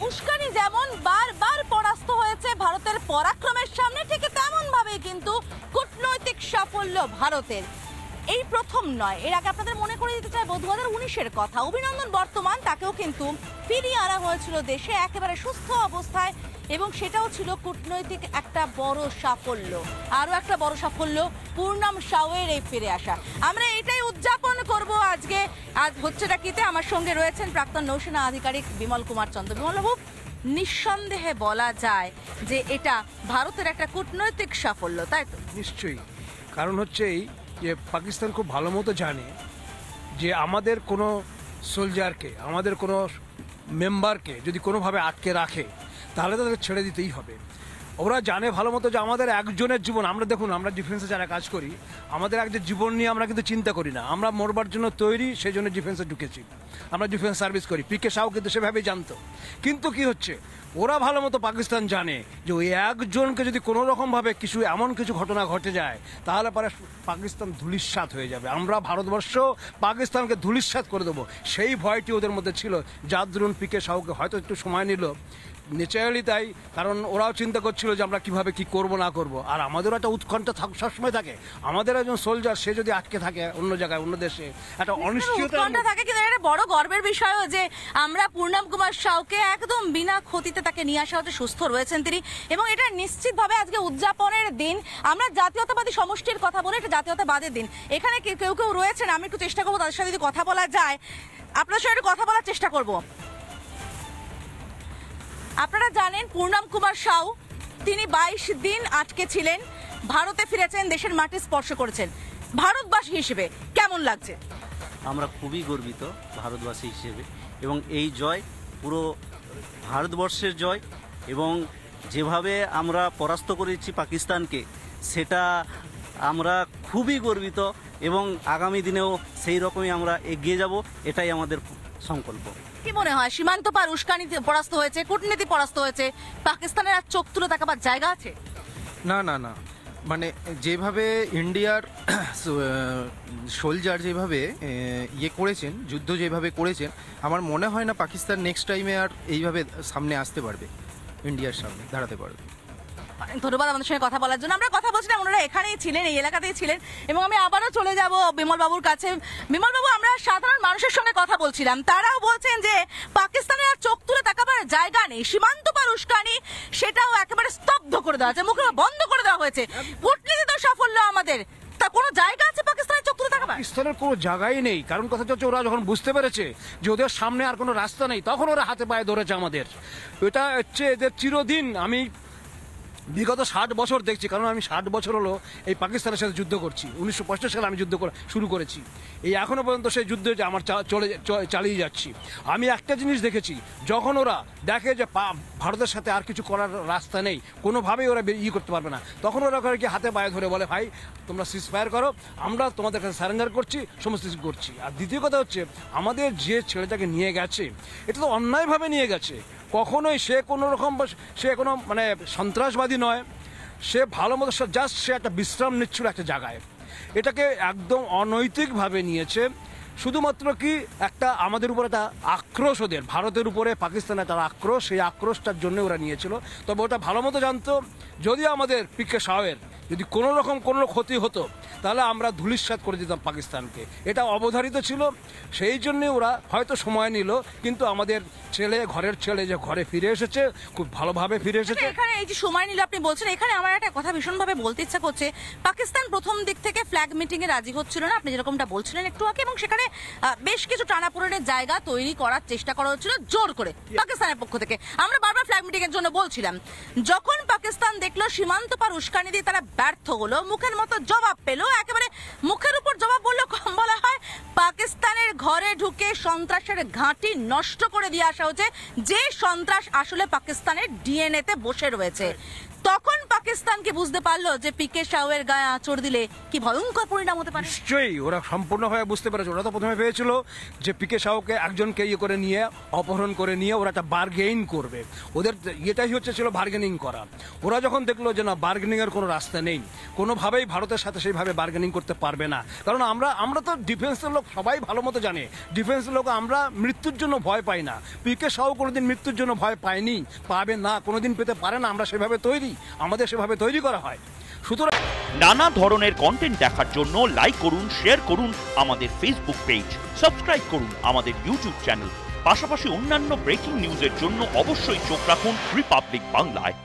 উস্কানি যেমন বারবার পরাস্ত হয়েছে ভারতের পরাক্রমের সামনে, ঠিক তেমন ভাবে কিন্তু কূটনৈতিক সাফল্য ভারতের এই প্রথম নয়। এর আগে আপনাদের মনে করে দিতে চাইবো 2019-এর কথা। অভিনন্দন বর্তমান, তাকেও কিন্তু ফিরিয়ে আনা হয়েছিল দেশে একেবারে সুস্থ অবস্থায়, এবং সেটাও ছিল কূটনৈতিক একটা বড় সাফল্য। আরও একটা বড় সাফল্য পূর্ণম সাউয়ের এই ফিরে আসা। আমরা এটাই উদযাপন করব আজকে। আজ হচ্ছেটা কিতে আমার সঙ্গে রয়েছেন প্রাক্তন নৌসেনা আধিকারিক বিমল কুমার চন্দ্র। বিমলবাবু, নিঃসন্দেহে বলা যায় যে এটা ভারতের একটা কূটনৈতিক সাফল্য, তাই তো? নিশ্চয়ই, কারণ হচ্ছে এই যে পাকিস্তান খুব ভালো মতো জানে যে আমাদের কোনো সোলজারকে, আমাদের কোনো মেম্বারকে যদি কোনোভাবে আটকে রাখে তাহলে তাদেরকে ছেড়ে দিতেই হবে। ওরা জানে ভালো মতো যে আমাদের একজনের জীবন, আমরা দেখুন আমরা ডিফেন্সে যারা কাজ করি, আমাদের একজন জীবন নিয়ে আমরা কিন্তু চিন্তা করি না, আমরা মরবার জন্য তৈরি, সেই জন্য ডিফেন্সে ঢুকেছি, আমরা ডিফেন্স সার্ভিস করি। পিকে শাহ কিন্তু সেভাবেই জানতো। কিন্তু কি হচ্ছে, ওরা ভালো মতো পাকিস্তান জানে যে ওই একজনকে যদি কোনো রকমভাবে কিছু এমন কিছু ঘটনা ঘটে যায় তাহলে পরে পাকিস্তান ধূলিসাৎ হয়ে যাবে, আমরা ভারতবর্ষ পাকিস্তানকে ধূলিসাৎ করে দেবো। সেই ভয়টি ওদের মধ্যে ছিল, যার দরুন পিকে শাহকে হয়তো একটু সময় নিল, ন্যাচারালি তাই, কারণ ওরাও চিন্তা করছিল যে আমরা কিভাবে কি করব না করব। আর আমাদেরও একটা উৎকণ্ঠা সবসময় থাকে, আমাদের একজন সোলজার সে যদি আটকে থাকে অন্য জায়গায় অন্য দেশে, একটা অনিশ্চয়তা থাকে। কিন্তু এটা বড় গর্বের বিষয়ও যে আমরা পূর্ণম কুমার সাউকে একদম বিনা ক্ষতিতে তাকে নিয়ে আসা হচ্ছে, সুস্থ রয়েছেন তিনি, এবং এটা নিশ্চিতভাবে আজকে উদযাপনের দিন। আমরা জাতীয়তাবাদী সমষ্টির কথা বলে, এটা জাতীয়তাবাদের দিন। এখানে কেউ কেউ রয়েছেন, আমি একটু চেষ্টা করবো তাদের সাথে যদি কথা বলা যায়, আপনার সাথে একটু কথা বলার চেষ্টা করবো। আপনারা জানেন পূর্ণম কুমার সাউ তিনি 22 দিন আটকে ছিলেন, ভারতে ফিরেছেন, দেশের মাটি স্পর্শ করেছেন। ভারতবাসী হিসেবে কেমন লাগছে? আমরা খুবই গর্বিত ভারতবাসী হিসেবে, এবং এই জয় পুরো ভারতবর্ষের জয়, এবং যেভাবে আমরা পরাস্ত করেছি পাকিস্তানকে সেটা আমরা খুবই গর্বিত, এবং আগামী দিনেও সেই রকমই আমরা এগিয়ে যাব, এটাই আমাদের সংকল্প। কি মনে হয়, সীমান্ত পার উস্কানি পরাস্ত হয়েছে, কূটনীতি পরাস্ত হয়েছে, পাকিস্তানের আর চোখ তুলে তাকাবার জায়গা আছে? না না না, মানে যেভাবে ইন্ডিয়ার সোলজার যেভাবে করেছেন, যুদ্ধ যেভাবে করেছেন, আমার মনে হয় না পাকিস্তান নেক্সট টাইমে আর এইভাবে সামনে আসতে পারবে, ইন্ডিয়ার সামনে দাঁড়াতে পারবে। ধন্যবাদ আমাদের সঙ্গে কথা বলার জন্য। আমরা কথা বলছিলাম, ওনারা এখানেই ছিলেন, এই এলাকাতেই ছিলেন, এবং আমি আবারও চলে যাব বিমল বাবুর কাছে। বিমল বাবু, আমরা সাধারণ মানুষের সঙ্গে কথা বলছিলাম, তারাও বলছেন যে পাকিস্তানের আর চোখ তুলে তাকাবার জায়গা নেই, সীমান্ত পার উস্কানি সেটাও একেবারে স্তব্ধ করে দেওয়া হয়েছে, মুখে বন্ধ করে দেওয়া হয়েছে। কূটনীতি তো সাফল্য আমাদের, তা কোনো জায়গা আছে পাকিস্তানের চোখ তুলে তাকাবার? পাকিস্তানের কোনো জায়গাই নেই, কারণ কথা হচ্ছে ওরা যখন বুঝতে পেরেছে যে ওদের সামনে আর কোনো রাস্তা নেই, তখন ওরা হাতে পায়ে ধরেছে আমাদের। এটা হচ্ছে এদের চিরদিন। আমি বিগত 60 বছর দেখছি, কারণ আমি 60 বছর হলো এই পাকিস্তানের সাথে যুদ্ধ করছি। 1965 সালে আমি যুদ্ধ শুরু করেছি, এই এখনো পর্যন্ত সেই যুদ্ধ যে আমার চালিয়ে যাচ্ছি। আমি একটা জিনিস দেখেছি, যখন ওরা দেখে যে ভারতের সাথে আর কিছু করার রাস্তা নেই, কোনোভাবেই ওরা করতে পারবে না, তখন ওরা করে কি হাতে পায়ে ধরে বলে, ভাই তোমরা সিজফায়ার করো, আমরা তোমাদের কাছে সারেন্ডার করছি, সমস্ত কিছু করছি। আর দ্বিতীয় কথা হচ্ছে, আমাদের যে ছেলেটাকে নিয়ে গেছে এটা তো অন্যায়ভাবে নিয়ে গেছে, কখনোই সে কোনো রকম সে কোনো মানে সন্ত্রাসবাদী নয়, সে ভালো মতো জাস্ট সে একটা বিশ্রাম নিচ্ছিল একটা জায়গায়, এটাকে একদম অনৈতিকভাবে নিয়েছে। শুধুমাত্র কি একটা আমাদের উপর একটা আক্রোশ, ওদের ভারতের উপরে পাকিস্তানের একটা আক্রোশ, সেই আক্রোশটার জন্য ওরা নিয়েছিল। তবে ওটা ভালো মতো জানতো যদি আমাদের পিকে শাহের যদি কোনো রকম কোনো ক্ষতি হতো তাহলে আমরা ধূলিসাৎ করে দিতাম পাকিস্তানকে, এটা অবধারিত ছিল। সেই জন্যে ওরা হয়তো সময় নিল, কিন্তু আমাদের ছেলে, ঘরের ছেলে যে ঘরে ফিরে এসেছে, খুব ভালোভাবে ফিরে এসেছে। এখানে এই যে সময় নিল আপনি বলছেন, এখানে আমার একটা কথা ভীষণভাবে বলতে ইচ্ছা করছে। পাকিস্তান প্রথম দিক থেকে ফ্ল্যাগ মিটিং এ রাজি হচ্ছিল না, আপনি যেরকমটা বলছিলেন একটু আগে, এবং সেখানে বেশ কিছু টানাপোড়েনের জায়গা তৈরি করার চেষ্টা করা হচ্ছিল জোর করে পাকিস্তানের পক্ষ থেকে। আমরা বারবার ফ্ল্যাগ মিটিং এর জন্য বলছিলাম, যখন পাকিস্তান দেখলো সীমান্ত পার উস্কানি দিয়ে তারা ব্যর্থ হলো, মুখের মতো জবাব পেল, একেবারে মুখের উপর জবাব বললো কম বলা হয়, পাকিস্তানের ঘরে ঢুকে সন্ত্রাসের ঘাঁটি নষ্ট করে দিয়ে আসা হচ্ছে, যে সন্ত্রাস আসলে পাকিস্তানের ডিএনএ তে বসে রয়েছে। তখন পাকিস্তান কি বুঝতে পারলো যে পিকে শাহের গায়ে আঁচড় দিলে কি ভয়ঙ্কর পরিণাম হতে পারে? নিশ্চয়ই ওরা সম্পূর্ণভাবে বুঝতে পেরেছে। ওরা তো প্রথমে ভেবেছিল যে পিকে শাহকে একজনকে করে নিয়ে, অপহরণ করে নিয়ে ওরা একটা বার্গেইন করবে, ওদের এটাই হচ্ছে ছিল বার্গেনিং করা। ওরা যখন দেখলো যে না, বার্গেনিং এর কোনো রাস্তা নেই, নেই, কোনোভাবেই ভারতের সাথে সেইভাবে বার্গেনিং করতে পারবে না। কারণ আমরা তো ডিফেন্সের লোক, সবাই ভালো মতো জানে ডিফেন্সের লোক আমরা মৃত্যুর জন্য ভয় পাই না। পিকে সাউ কোনোদিন মৃত্যুর জন্য ভয় পায়নি, পাবে না, কোনোদিন পেতে পারে না। আমরা সেভাবে তৈরি, আমাদের সেভাবে তৈরি করা হয়। সুতরাং নানা ধরনের কন্টেন্ট দেখার জন্য লাইক করুন, শেয়ার করুন আমাদের ফেসবুক পেজ, সাবস্ক্রাইব করুন আমাদের ইউটিউব চ্যানেল। পাশাপাশি অন্যান্য ব্রেকিং নিউজের জন্য অবশ্যই চোখ রাখুন রিপাবলিক বাংলায়।